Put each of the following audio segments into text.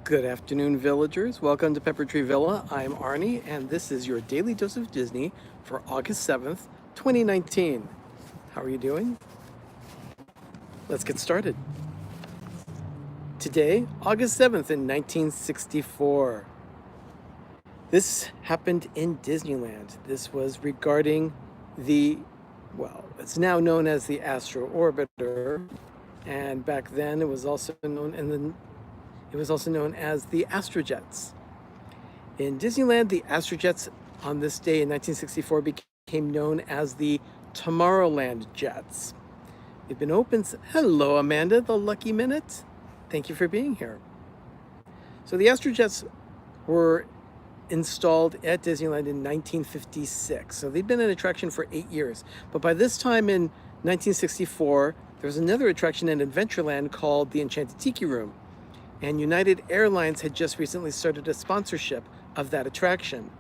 Good afternoon, villagers. Welcome to Pepper Tree Villa. I'm Arnie, and this is your daily dose of Disney for August 7th, 2019. How are you doing? Let's get started. Today, August 7th in 1964. This happened in Disneyland. This was regarding it's now known as the Astro Orbiter, and back then it was also known as the Astrojets. In Disneyland, the Astrojets on this day in 1964 became known as the Tomorrowland Jets. They've been open. Hello, Amanda, the Lucky Minute. Thank you for being here. So the Astrojets were installed at Disneyland in 1956. So they'd been an attraction for 8 years. But by this time in 1964, there was another attraction in Adventureland called the Enchanted Tiki Room. And United Airlines had just recently started a sponsorship of that attraction.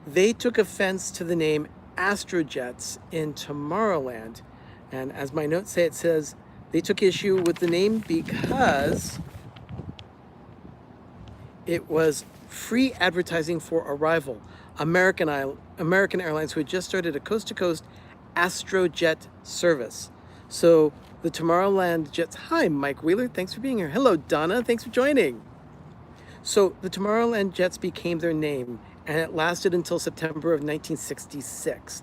They took offense to the name Astrojets in Tomorrowland. And as my notes say, it says they took issue with the name because it was free advertising for Arrival, American Airlines, who had just started a coast-to-coast Astrojet service. So the Tomorrowland Jets, hi, Mike Wheeler, thanks for being here. Hello, Donna, thanks for joining. So the Tomorrowland Jets became their name, and it lasted until September of 1966.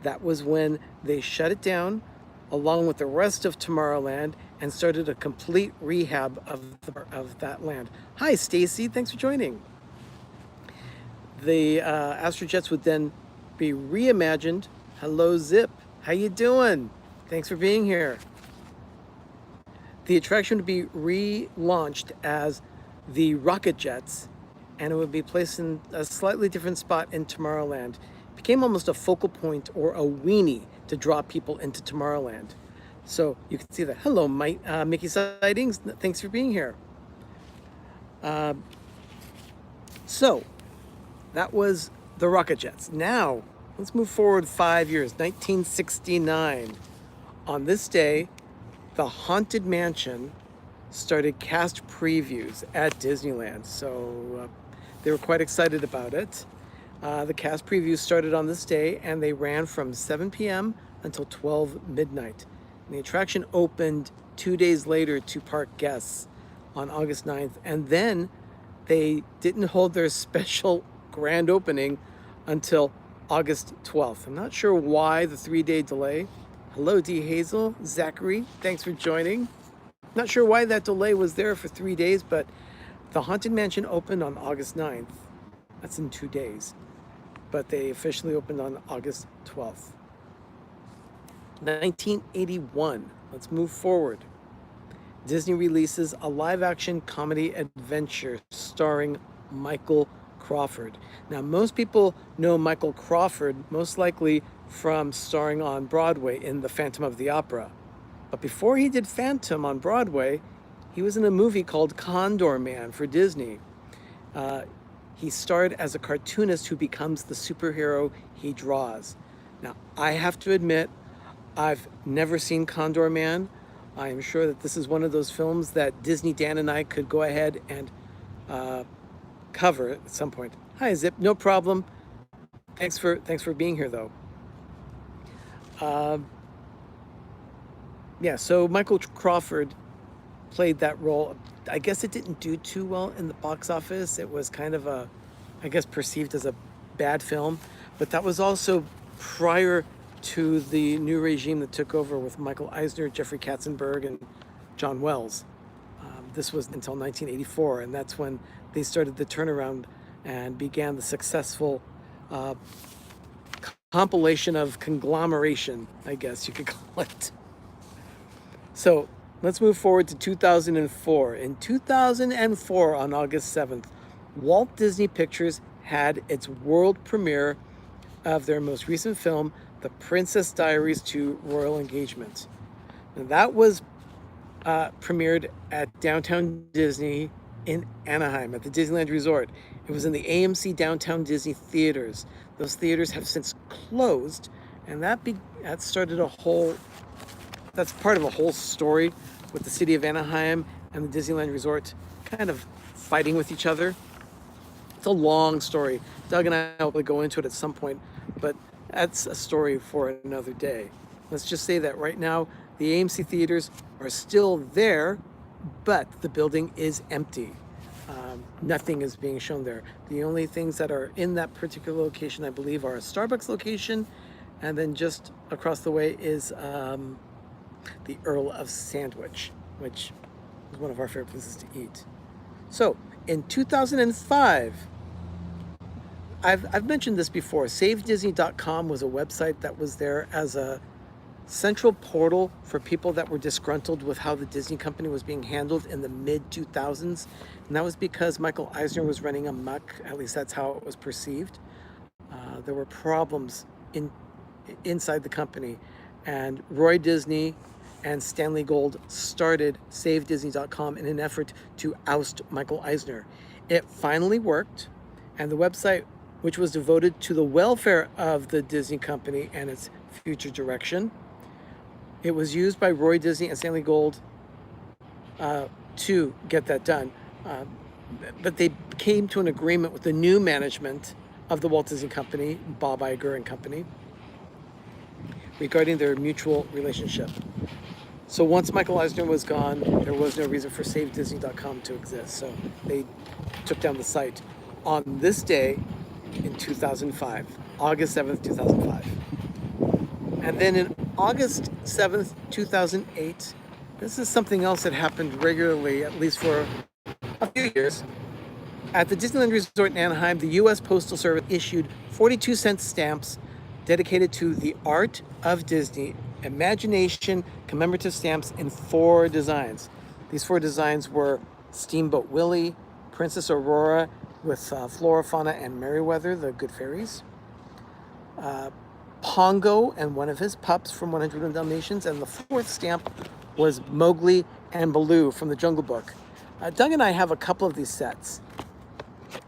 That was when they shut it down, along with the rest of Tomorrowland, and started a complete rehab of that land. Hi, Stacy, thanks for joining. The Astrojets would then be reimagined. Hello, Zip, how you doing? Thanks for being here. The attraction would be relaunched as the Rocket Jets, and it would be placed in a slightly different spot in Tomorrowland. It became almost a focal point or a weenie to draw people into Tomorrowland. So you can see that. Hello, Mickey Sightings. Thanks for being here. So that was the Rocket Jets. Now, let's move forward 5 years, 1969. On this day, the Haunted Mansion started cast previews at Disneyland. So they were quite excited about it. The cast previews started on this day, and they ran from 7 p.m. until 12 midnight. And the attraction opened 2 days later to park guests on August 9th. And then they didn't hold their special grand opening until August 12th. I'm not sure why the 3-day delay. Hello, D. Hazel, Zachary, thanks for joining. Not sure why that delay was there for 3 days, but the Haunted Mansion opened on August 9th. That's in 2 days. But they officially opened on August 12th. 1981, let's move forward. Disney releases a live-action comedy adventure starring Michael Crawford. Now, most people know Michael Crawford most likely from starring on Broadway in The Phantom of the Opera. But before he did Phantom on Broadway, he was in a movie called Condor Man for Disney. He starred as a cartoonist who becomes the superhero he draws. Now, I have to admit, I've never seen Condor Man. I am sure that this is one of those films that Disney Dan and I could go ahead and cover at some point. Hi, Zip, no problem. Thanks for being here, though. So Michael Crawford played that role. I guess it didn't do too well in the box office. It was kind of perceived as a bad film, but that was also prior to the new regime that took over with Michael Eisner, Jeffrey Katzenberg, and John Wells. This was until 1984, and that's when they started the turnaround and began the successful compilation of conglomeration, I guess you could call it. So let's move forward to 2004. In 2004, on August 7th, Walt Disney Pictures had its world premiere of their most recent film, The Princess Diaries to Royal Engagement. And that was premiered at Downtown Disney in Anaheim at the Disneyland Resort. It was in the AMC Downtown Disney theaters. Those theaters have since closed, and that started that's part of a whole story with the city of Anaheim and the Disneyland Resort kind of fighting with each other. It's a long story. Doug and I will go into it at some point, but that's a story for another day. Let's just say that right now the AMC theaters are still there, but the building is empty. Nothing is being shown there. The only things that are in that particular location, I believe, are a Starbucks location, and then just across the way is the Earl of Sandwich, which is one of our favorite places to eat. So in 2005, I've mentioned this before, SaveDisney.com was a website that was there as a central portal for people that were disgruntled with how the Disney company was being handled in the mid-2000s. And that was because Michael Eisner was running amok, at least that's how it was perceived. There were problems inside the company. And Roy Disney and Stanley Gold started SaveDisney.com in an effort to oust Michael Eisner. It finally worked, and the website, which was devoted to the welfare of the Disney company and its future direction, it was used by Roy Disney and Stanley Gold to get that done. But they came to an agreement with the new management of the Walt Disney Company, Bob Iger and company, regarding their mutual relationship. So once Michael Eisner was gone, there was no reason for SaveDisney.com to exist. So they took down the site on this day in 2005, August 7th, 2005. And then in August 7th, 2008, this is something else that happened regularly, at least for a few years. At the Disneyland Resort in Anaheim, the U.S. Postal Service issued 42-cent stamps dedicated to the art of Disney, Imagination commemorative stamps in 4 designs. These 4 designs were Steamboat Willie, Princess Aurora with Flora, Fauna, and Merryweather, the good fairies, Pongo and one of his pups from 101 Dalmatians, and the 4th stamp was Mowgli and Baloo from the Jungle Book. Doug and I have a couple of these sets.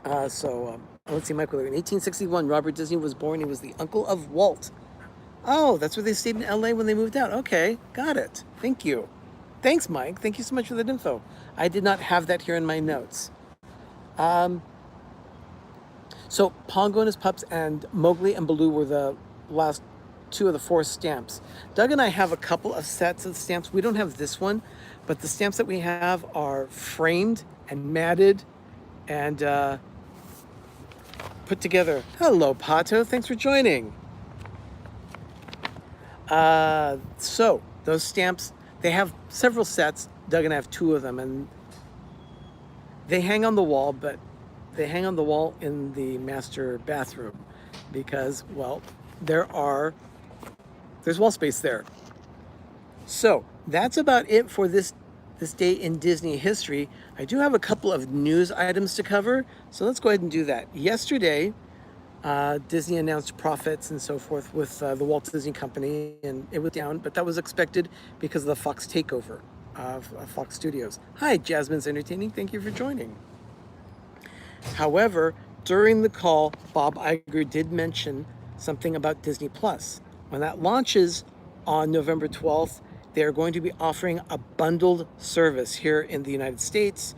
Let's see, Michael. In 1861, Robert Disney was born. He was the uncle of Walt. Oh, that's where they stayed in LA when they moved out. Okay, got it. Thank you. Thanks, Mike. Thank you so much for that info. I did not have that here in my notes. So Pongo and his pups and Mowgli and Baloo were the last 2 of the 4 stamps. Doug and I have a couple of sets of stamps. We don't have this one, but the stamps that we have are framed and matted and put together. Hello, Pato. Thanks for joining. So those stamps, they have several sets. Doug and I have 2 of them, and they hang on the wall, but they hang on the wall in the master bathroom because, well, there's wall space there. So that's about it for this day in Disney history. I do have a couple of news items to cover, so let's go ahead and do that. Yesterday, Disney announced profits and so forth with the Walt Disney Company, and it was down, but that was expected because of the Fox takeover of Fox Studios. Hi, Jasmine's Entertaining. Thank you for joining. However, during the call, Bob Iger did mention something about Disney Plus. When that launches on November 12th, they are going to be offering a bundled service here in the United States.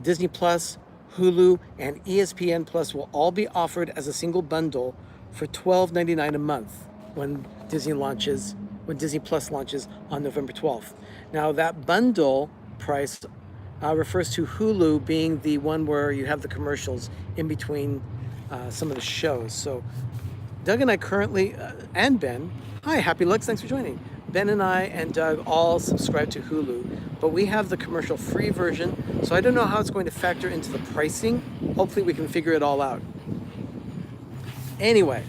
Disney Plus, Hulu, and ESPN Plus will all be offered as a single bundle for $12.99 a month when Disney Plus launches on November 12th. Now that bundle price refers to Hulu being the one where you have the commercials in between some of the shows. So Doug and I currently, and Ben, hi, Happy Lux, thanks for joining. Ben and I and Doug all subscribe to Hulu, but we have the commercial-free version, so I don't know how it's going to factor into the pricing. Hopefully we can figure it all out. Anyway,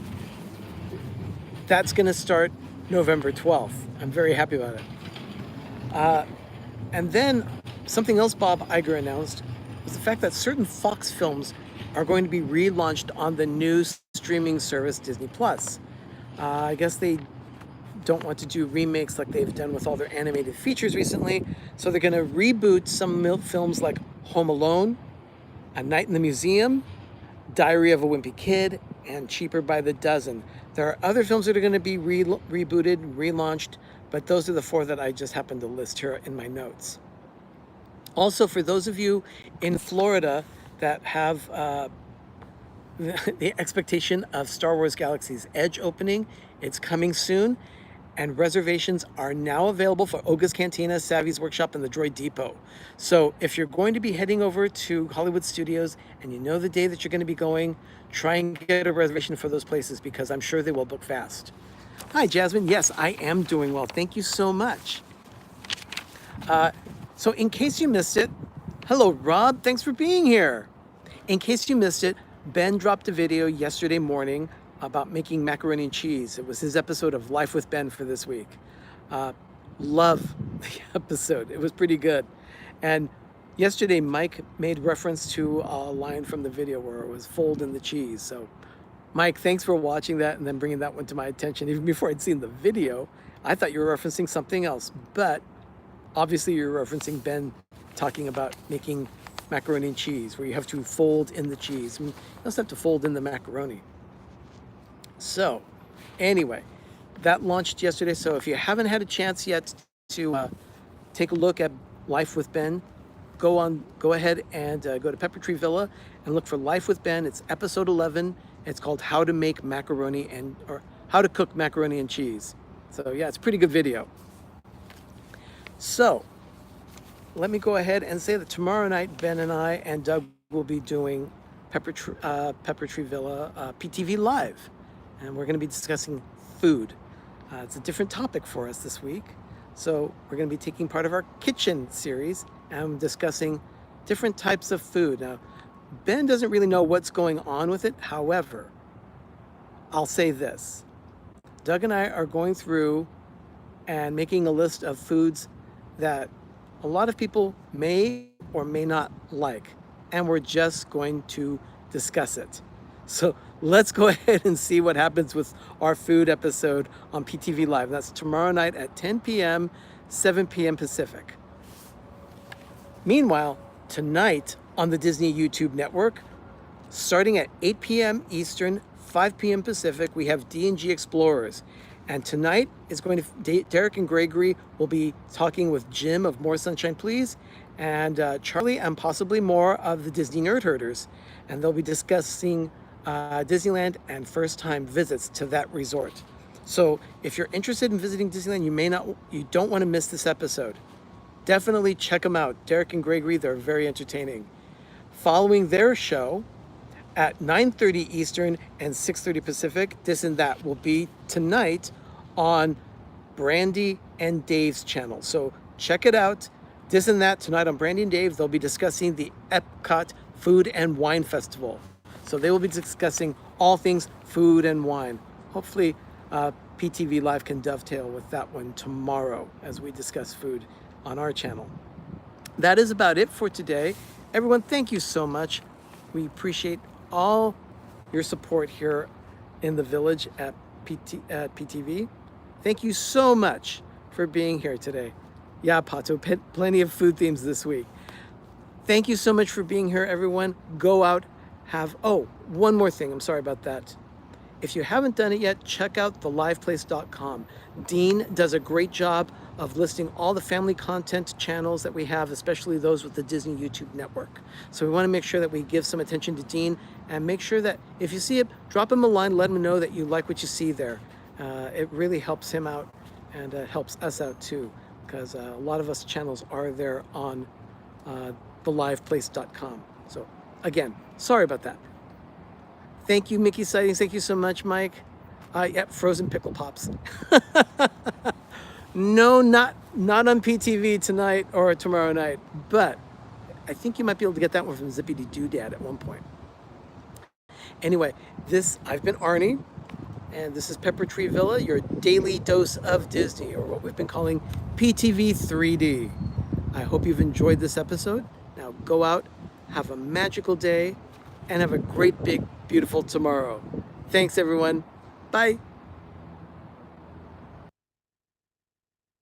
that's going to start November 12th. I'm very happy about it. And then something else Bob Iger announced was the fact that certain Fox films are going to be relaunched on the new streaming service Disney Plus. I guess they don't want to do remakes like they've done with all their animated features recently, so they're going to reboot some films like Home Alone, A Night in the Museum, Diary of a Wimpy Kid, and Cheaper by the Dozen. There are other films that are going to be rebooted, relaunched, but those are the 4 that I just happened to list here in my notes. Also, for those of you in Florida that have the expectation of Star Wars Galaxy's Edge opening, it's coming soon, and reservations are now available for Oga's Cantina, Savvy's Workshop, and the Droid Depot. So if you're going to be heading over to Hollywood Studios and you know the day that you're going to be going, try and get a reservation for those places because I'm sure they will book fast. Hi, Jasmine. Yes, I am doing well. Thank you so much. So in case you missed it, hello, Rob. Thanks for being here. In case you missed it, Ben dropped a video yesterday morning about making macaroni and cheese. It was his episode of Life with Ben for this week. Love the episode. It was pretty good. And yesterday, Mike made reference to a line from the video where it was fold in the cheese. So Mike, thanks for watching that and then bringing that one to my attention. Even before I'd seen the video, I thought you were referencing something else. But obviously you're referencing Ben talking about making macaroni and cheese, where you have to fold in the cheese. I mean, you also have to fold in the macaroni. So anyway, that launched yesterday. So if you haven't had a chance yet to take a look at Life with Ben, go ahead and go to Pepper Tree Villa and look for Life with Ben. It's episode 11. It's called How to Make Macaroni or How to Cook Macaroni and Cheese. So yeah, it's a pretty good video. So let me go ahead and say that tomorrow night, Ben and I and Doug will be doing Pepper Tree Villa PTV Live. And we're going to be discussing food. It's a different topic for us this week. So we're going to be taking part of our kitchen series and discussing different types of food. Now, Ben doesn't really know what's going on with it. However, I'll say this. Doug and I are going through and making a list of foods that a lot of people may or may not like. And we're just going to discuss it. So let's go ahead and see what happens with our food episode on PTV Live. That's tomorrow night at 10 p.m., 7 p.m. Pacific. Meanwhile, tonight on the Disney YouTube network, starting at 8 p.m. Eastern, 5 p.m. Pacific, we have D&G Explorers. And tonight is going to, Derek and Gregory will be talking with Jim of More Sunshine Please, and Charlie and possibly more of the Disney Nerd Herders. And they'll be discussing Disneyland and first-time visits to that resort. So if you're interested in visiting Disneyland, you don't want to miss this episode. Definitely check them out. Derek and Gregory, they're very entertaining. Following their show at 9:30 Eastern and 6:30 Pacific, This and That will be tonight on Brandy and Dave's channel. So check it out. This and That tonight on Brandy and Dave. They'll be discussing the Epcot Food and Wine Festival. So they will be discussing all things food and wine. Hopefully PTV Live can dovetail with that one tomorrow as we discuss food on our channel. That is about it for today. Everyone, thank you so much. We appreciate all your support here in the village at PTV. Thank you so much for being here today. Yeah, Pato, plenty of food themes this week. Thank you so much for being here, everyone. Go out, one more thing. I'm sorry about that. If you haven't done it yet, check out theliveplace.com. Dean does a great job of listing all the family content channels that we have, especially those with the Disney YouTube network. So we want to make sure that we give some attention to Dean and make sure that if you see it, drop him a line, let him know that you like what you see there. It really helps him out and helps us out too, because a lot of us channels are there on theliveplace.com. So again, sorry about that. Thank you, Mickey Sightings. Thank you so much, Mike. Yep, frozen pickle pops. No, not on PTV tonight or tomorrow night, but I think you might be able to get that one from Zippity Doo Dad at one point. Anyway, I've been Arnie, and this is Pepper Tree Villa, your daily dose of Disney, or what we've been calling PTV3D. I hope you've enjoyed this episode. Now go out, have a magical day, and have a great, big, beautiful tomorrow. Thanks, everyone. Bye.